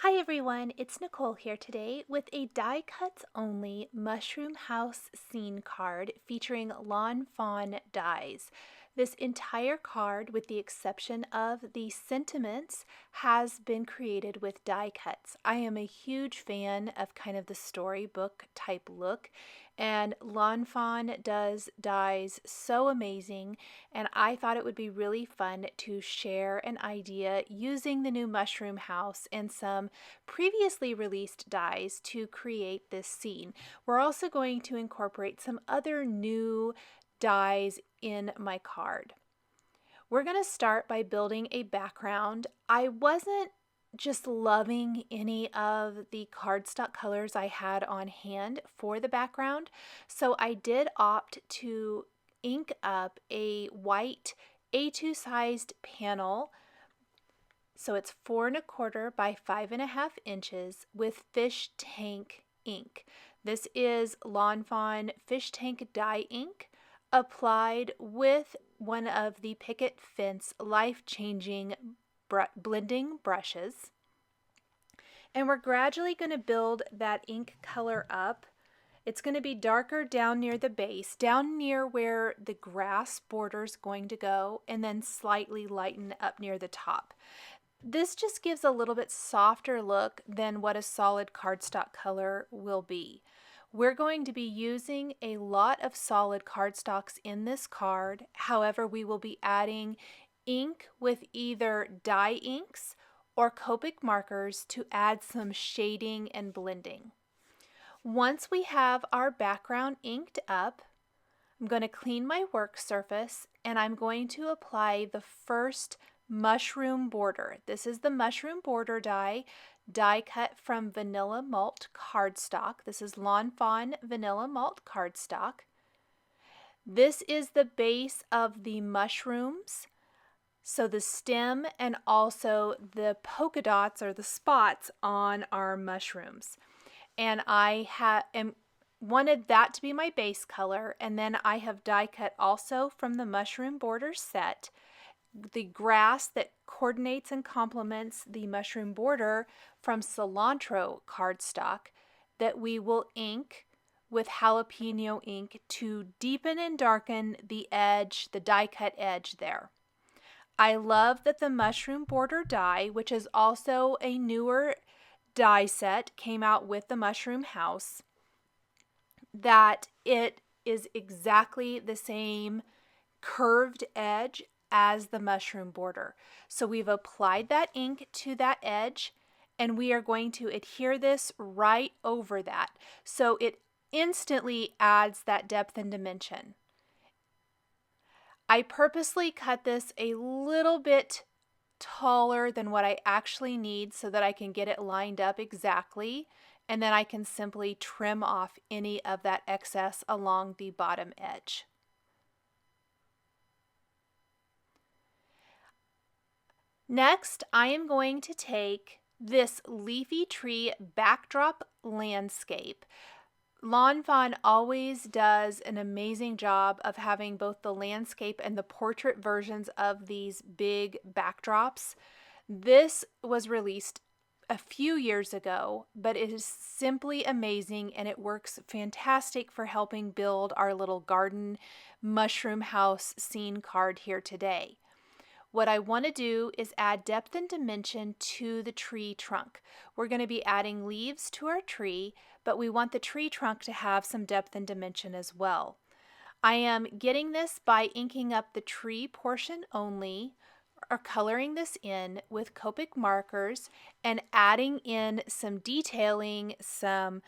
Hi everyone, it's Nicole here today with a die cuts only Mushroom House scene card featuring Lawn Fawn dies. This entire card, with the exception of the sentiments, has been created with die cuts. I am a huge fan of kind of the storybook type look, and Lawn Fawn does dies so amazing, and I thought it would be really fun to share an idea using the new Mushroom House and some previously released dies to create this scene. We're also going to incorporate some other new dies in my card. We're going to start by building a background. I wasn't just loving any of the cardstock colors I had on hand for the background, so I did opt to ink up a white A2 sized panel. So it's 4 1/4 by 5.5 inches with fish tank ink. This is Lawn Fawn fish tank dye ink applied with one of the Picket Fence life-changing blending brushes. And we're gradually going to build that ink color up. It's going to be darker down near the base, down near where the grass border is going to go, and then slightly lighten up near the top. This just gives a little bit softer look than what a solid cardstock color will be. We're going to be using a lot of solid cardstocks in this card. However, we will be adding ink with either dye inks or Copic markers to add some shading and blending. Once we have our background inked up, I'm going to clean my work surface and I'm going to apply the first mushroom border. This is the mushroom border die cut from Vanilla Malt cardstock. This is Lawn Fawn Vanilla Malt cardstock. This is the base of the mushrooms. So the stem and also the polka dots or the spots on our mushrooms. And I wanted that to be my base color, and then I have die cut also from the mushroom border set the grass that coordinates and complements the mushroom border from cilantro cardstock that we will ink with jalapeno ink to deepen and darken the edge, the die cut edge there. I love that the mushroom border die, which is also a newer die set, came out with the Mushroom House, that it is exactly the same curved edge as the mushroom border. So we've applied that ink to that edge and we are going to adhere this right over that. So it instantly adds that depth and dimension. I purposely cut this a little bit taller than what I actually need so that I can get it lined up exactly, and then I can simply trim off any of that excess along the bottom edge. Next, I am going to take this leafy tree backdrop landscape. Lawn Fawn always does an amazing job of having both the landscape and the portrait versions of these big backdrops. This was released a few years ago, but it is simply amazing and it works fantastic for helping build our little garden mushroom house scene card here today. What I want to do is add depth and dimension to the tree trunk. We're going to be adding leaves to our tree, but we want the tree trunk to have some depth and dimension as well. I am getting this by inking up the tree portion only, or coloring this in with Copic markers and adding in some detailing, some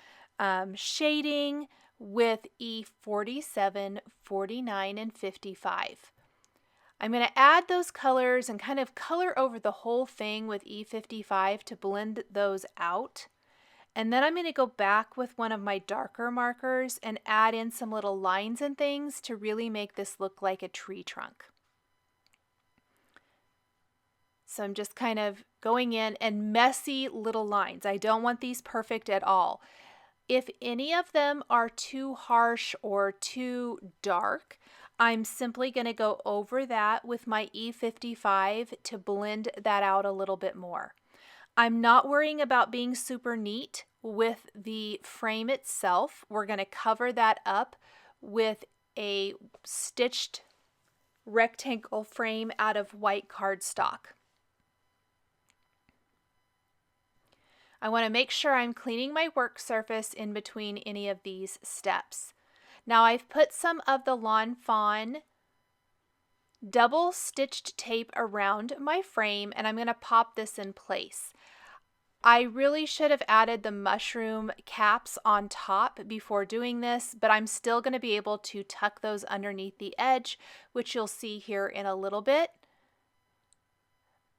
shading with E47, 49, and 55. I'm going to add those colors and kind of color over the whole thing with E55 to blend those out. And then I'm going to go back with one of my darker markers and add in some little lines and things to really make this look like a tree trunk. So I'm just kind of going in and messy little lines. I don't want these perfect at all. If any of them are too harsh or too dark, I'm simply going to go over that with my E55 to blend that out a little bit more. I'm not worrying about being super neat with the frame itself. We're going to cover that up with a stitched rectangle frame out of white cardstock. I want to make sure I'm cleaning my work surface in between any of these steps. Now I've put some of the Lawn Fawn double stitched tape around my frame, and I'm going to pop this in place. I really should have added the mushroom caps on top before doing this, but I'm still going to be able to tuck those underneath the edge, which you'll see here in a little bit.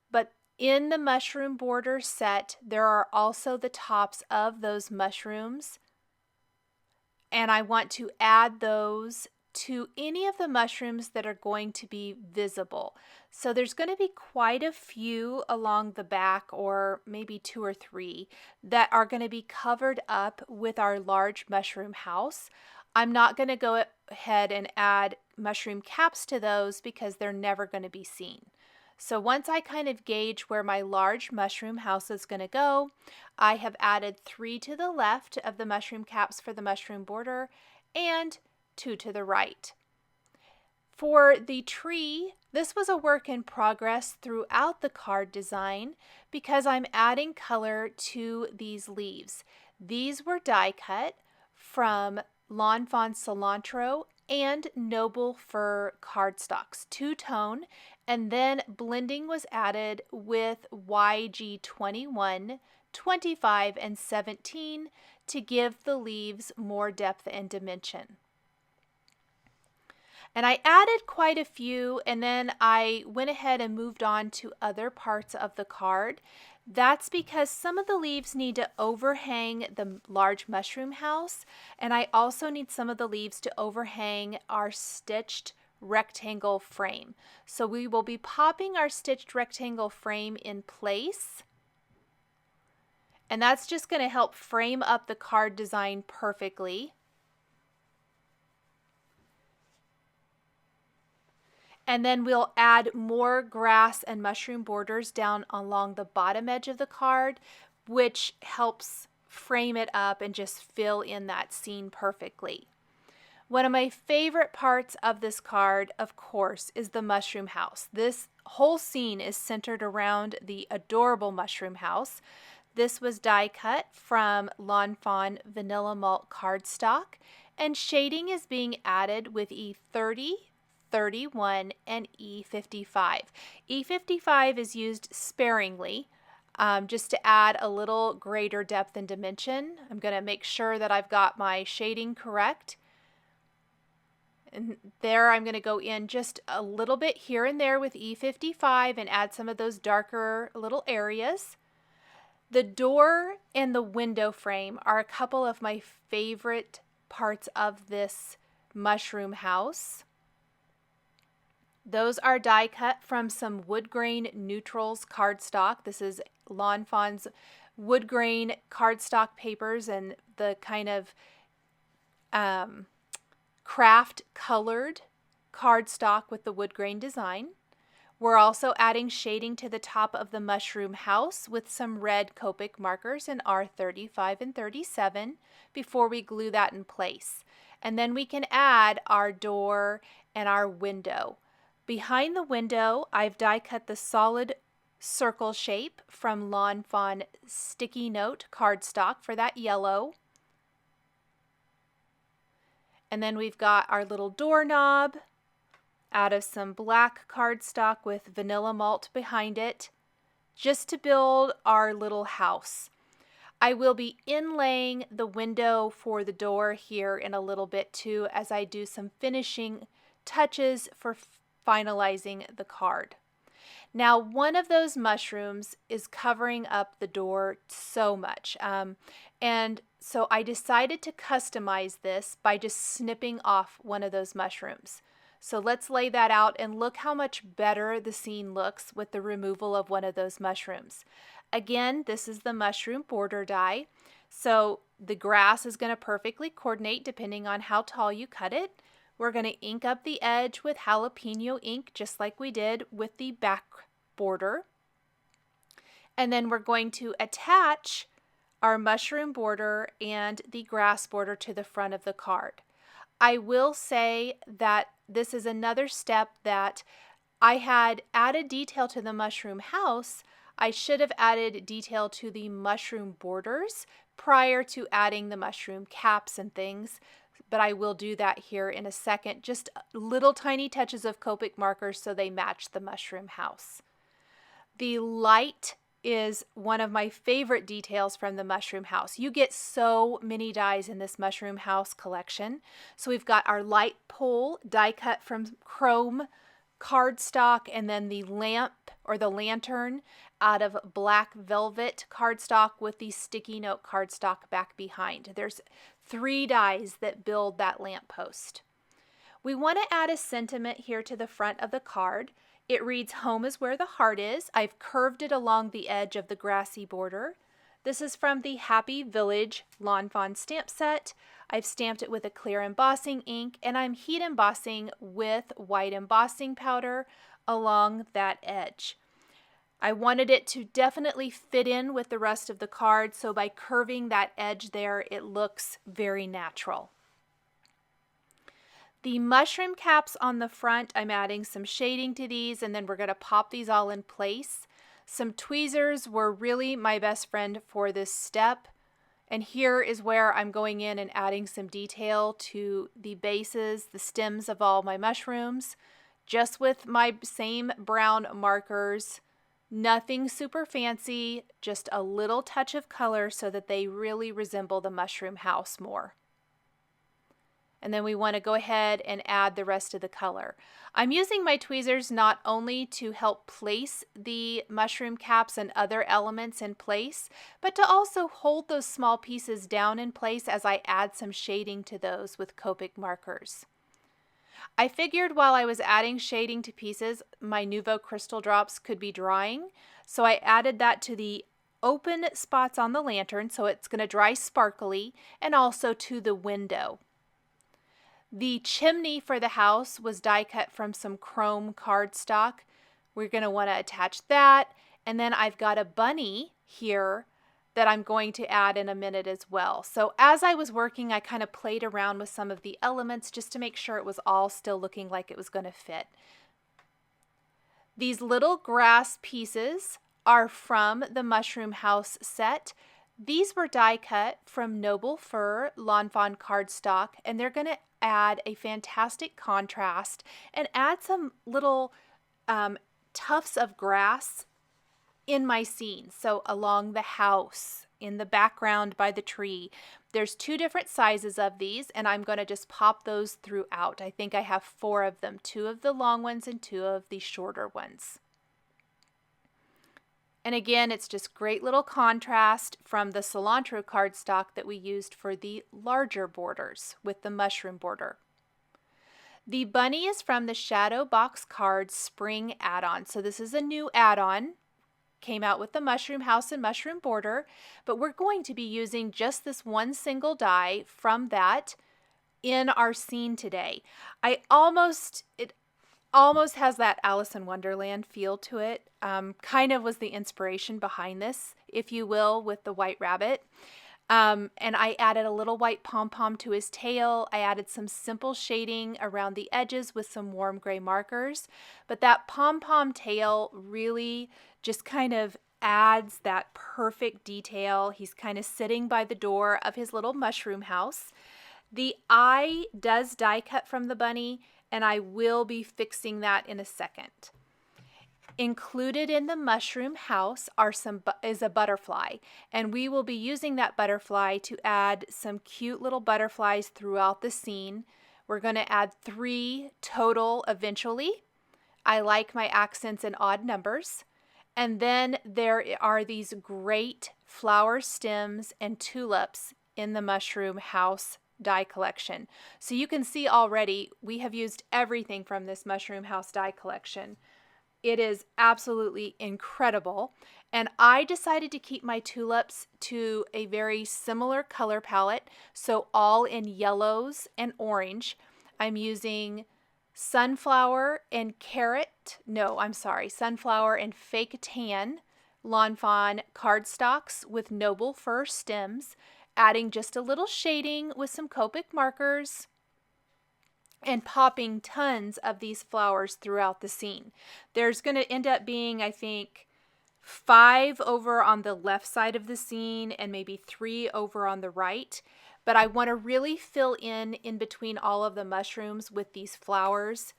But in the mushroom border set, there are also the tops of those mushrooms, and I want to add those to any of the mushrooms that are going to be visible. So there's going to be quite a few along the back, or maybe 2 or 3, that are going to be covered up with our large mushroom house. I'm not going to go ahead and add mushroom caps to those because they're never going to be seen. So once I kind of gauge where my large mushroom house is going to go, I have added 3 to the left of the mushroom caps for the mushroom border and 2 to the right. For the tree, this was a work in progress throughout the card design because I'm adding color to these leaves. These were die cut from Lawn Fawn CILANTRO and Noble Fir cardstocks, two-tone, and then blending was added with YG21, 25, and 17 to give the leaves more depth and dimension. And I added quite a few, and then I went ahead and moved on to other parts of the card. That's because some of the leaves need to overhang the large mushroom house, and I also need some of the leaves to overhang our stitched rectangle frame. So we will be popping our stitched rectangle frame in place, and that's just going to help frame up the card design perfectly. And then we'll add more grass and mushroom borders down along the bottom edge of the card, which helps frame it up and just fill in that scene perfectly. One of my favorite parts of this card, of course, is the mushroom house. This whole scene is centered around the adorable mushroom house. This was die cut from Lawn Fawn Vanilla Malt cardstock, and shading is being added with E30, 31, and E55. E55 is used sparingly, just to add a little greater depth and dimension. I'm going to make sure that I've got my shading correct. And there I'm going to go in just a little bit here and there with E55 and add some of those darker little areas. The door and the window frame are a couple of my favorite parts of this mushroom house. Those are die cut from some WOODGRAIN Neutrals cardstock. This is Lawn Fawn's WOODGRAIN cardstock papers and the kind of craft colored cardstock with the WOODGRAIN design. We're also adding shading to the top of the mushroom house with some red Copic markers in R35 and 37 before we glue that in place. And then we can add our door and our window. Behind the window, I've die cut the solid circle shape from Lawn Fawn Sticky Note cardstock for that yellow. And then we've got our little doorknob out of some black cardstock with Vanilla Malt behind it, just to build our little house. I will be inlaying the window for the door here in a little bit too, as I do some finishing touches for finalizing the card. Now, one of those mushrooms is covering up the door so much, and so I decided to customize this by just snipping off one of those mushrooms. So let's lay that out and look how much better the scene looks with the removal of one of those mushrooms. Again, this is the mushroom border die, so the grass is going to perfectly coordinate depending on how tall you cut it. We're going to ink up the edge with jalapeno ink, just like we did with the back border. And then we're going to attach our mushroom border and the grass border to the front of the card. I will say that this is another step that I had added detail to the mushroom house. I should have added detail to the mushroom borders prior to adding the mushroom caps and things, but I will do that here in a second. Just little tiny touches of Copic markers so they match the mushroom house. The light is one of my favorite details from the mushroom house. You get so many dies in this mushroom house collection. So we've got our light pole die cut from chrome cardstock, and then the lamp or the lantern out of black velvet cardstock with the sticky note cardstock back behind. There's 3 dies that build that lamp post. We want to add a sentiment here to the front of the card. It reads, "Home is where the heart is." I've curved it along the edge of the grassy border. This is from the Happy Village Lawn Fawn stamp set. I've stamped it with a clear embossing ink, and I'm heat embossing with white embossing powder along that edge. I wanted it to definitely fit in with the rest of the card, so by curving that edge there, it looks very natural. The mushroom caps on the front, I'm adding some shading to these, and then we're going to pop these all in place. Some tweezers were really my best friend for this step. And here is where I'm going in and adding some detail to the bases, the stems of all my mushrooms, just with my same brown markers. Nothing super fancy, just a little touch of color so that they really resemble the mushroom house more. And then we want to go ahead and add the rest of the color. I'm using my tweezers not only to help place the mushroom caps and other elements in place, but to also hold those small pieces down in place as I add some shading to those with Copic markers. I figured while I was adding shading to pieces, my Nuvo crystal drops could be drying, so I added that to the open spots on the lantern so it's going to dry sparkly, and also to the window. The chimney for the house was die cut from some chrome cardstock. We're going to want to attach that. And then I've got a bunny here that I'm going to add in a minute as well. So as I was working, I kind of played around with some of the elements just to make sure it was all still looking like it was going to fit. These little grass pieces are from the Mushroom House set. These were die cut from Noble Fur Lawn Fawn cardstock, and they're going to add a fantastic contrast and add some little tufts of grass in my scene. So along the house, in the background by the tree. There's 2 different sizes of these, and I'm going to just pop those throughout. I think I have 4 of them, 2 of the long ones and 2 of the shorter ones. And again, it's just great little contrast from the cilantro cardstock that we used for the larger borders with the mushroom border. The bunny is from the Shadow Box Cards Spring add-on. So this is a new add-on. Came out with the mushroom house and mushroom border, but we're going to be using just this one single die from that in our scene today. It almost has that Alice in Wonderland feel to it. Kind of was the inspiration behind this, if you will, with the white rabbit. And I added a little white pom-pom to his tail. I added some simple shading around the edges with some warm gray markers. But that pom-pom tail really just kind of adds that perfect detail. He's kind of sitting by the door of his little mushroom house. The eye does die cut from the bunny, and I will be fixing that in a second. Included in the mushroom house is a butterfly, and we will be using that butterfly to add some cute little butterflies throughout the scene. We're going to add 3 total eventually. I like my accents in odd numbers. And then there are these great flower stems and tulips in the mushroom house die collection. So you can see already we have used everything from this mushroom house die collection. It is absolutely incredible. And I decided to keep my tulips to a very similar color palette. So all in yellows and orange. I'm using sunflower and fake tan Lawn Fawn cardstocks with noble fir stems, adding just a little shading with some Copic markers, and popping tons of these flowers throughout the scene. There's going to end up being, I think, 5 over on the left side of the scene and maybe 3 over on the right. But I want to really fill in between all of the mushrooms with these flowers.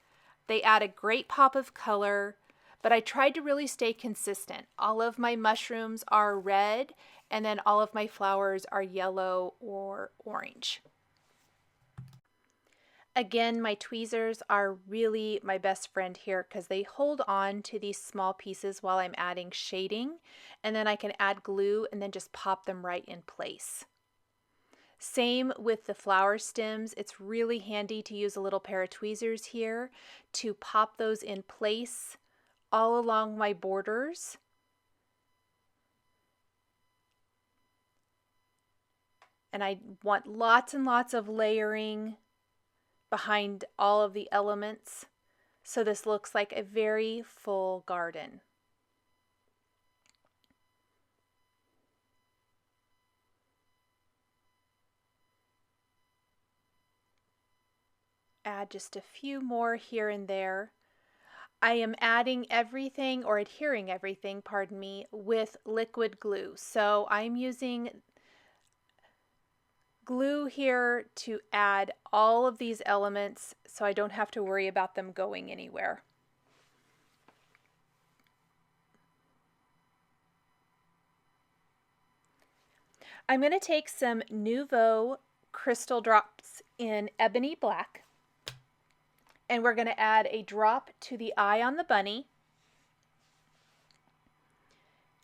They add a great pop of color, but I tried to really stay consistent. All of my mushrooms are red, and then all of my flowers are yellow or orange. Again, my tweezers are really my best friend here because they hold on to these small pieces while I'm adding shading, and then I can add glue and then just pop them right in place. Same with the flower stems. It's really handy to use a little pair of tweezers here to pop those in place all along my borders. And I want lots and lots of layering behind all of the elements, so this looks like a very full garden. Add just a few more here and there. I am adding everything, or adhering everything, pardon me, with liquid glue. So I'm using glue here to add all of these elements so I don't have to worry about them going anywhere. I'm going to take some Nouveau crystal drops in ebony black, and we're going to add a drop to the eye on the bunny.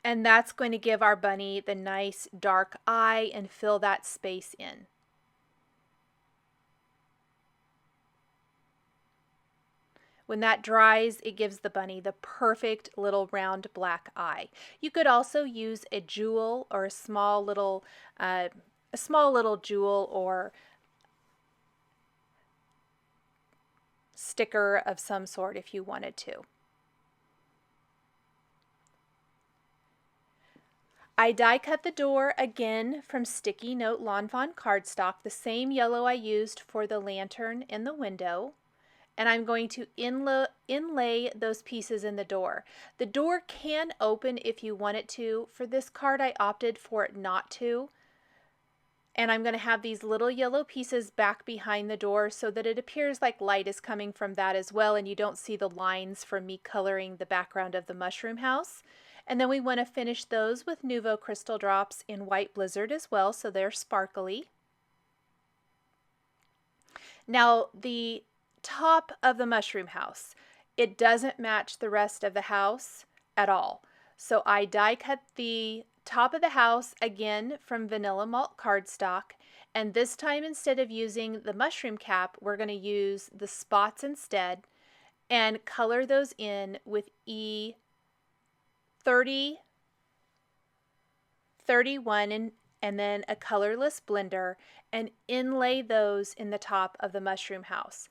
And that's going to give our bunny the nice dark eye and fill that space in. When that dries, it gives the bunny the perfect little round black eye. You could also use a jewel or a small little jewel or sticker of some sort if you wanted to. I die cut the door again from Sticky Note Lawn Fawn cardstock, the same yellow I used for the lantern in the window, and I'm going to inlay those pieces in the door. The door can open if you want it to. For this card, I opted for it not to, and I'm going to have these little yellow pieces back behind the door so that it appears like light is coming from that as well, and you don't see the lines from me coloring the background of the mushroom house. And then we want to finish those with Nouveau crystal drops in White Blizzard as well, so they're sparkly. Now the top of the mushroom house, it doesn't match the rest of the house at all. So I die cut the top of the house again from Vanilla Malt cardstock, and this time instead of using the mushroom cap, we're going to use the spots instead and color those in with E30, 31, and then a colorless blender, and inlay those in the top of the mushroom house.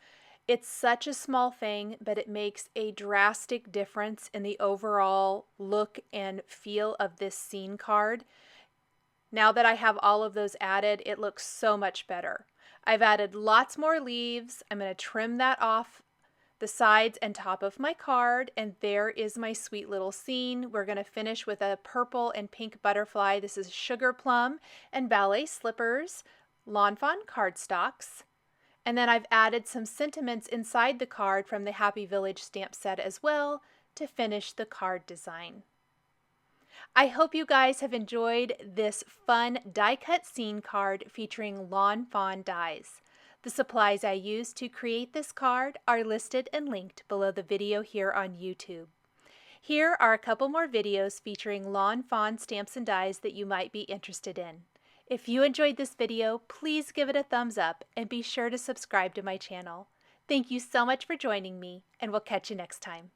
It's such a small thing, but it makes a drastic difference in the overall look and feel of this scene card. Now that I have all of those added, it looks so much better. I've added lots more leaves. I'm going to trim that off the sides and top of my card, and there is my sweet little scene. We're going to finish with a purple and pink butterfly. This is Sugarplum and Ballet Slippers, Lawn Fawn cardstocks. And then I've added some sentiments inside the card from the Happy Village stamp set as well to finish the card design. I hope you guys have enjoyed this fun die cut scene card featuring Lawn Fawn dies. The supplies I used to create this card are listed and linked below the video here on YouTube. Here are a couple more videos featuring Lawn Fawn stamps and dies that you might be interested in. If you enjoyed this video, please give it a thumbs up and be sure to subscribe to my channel. Thank you so much for joining me, and we'll catch you next time.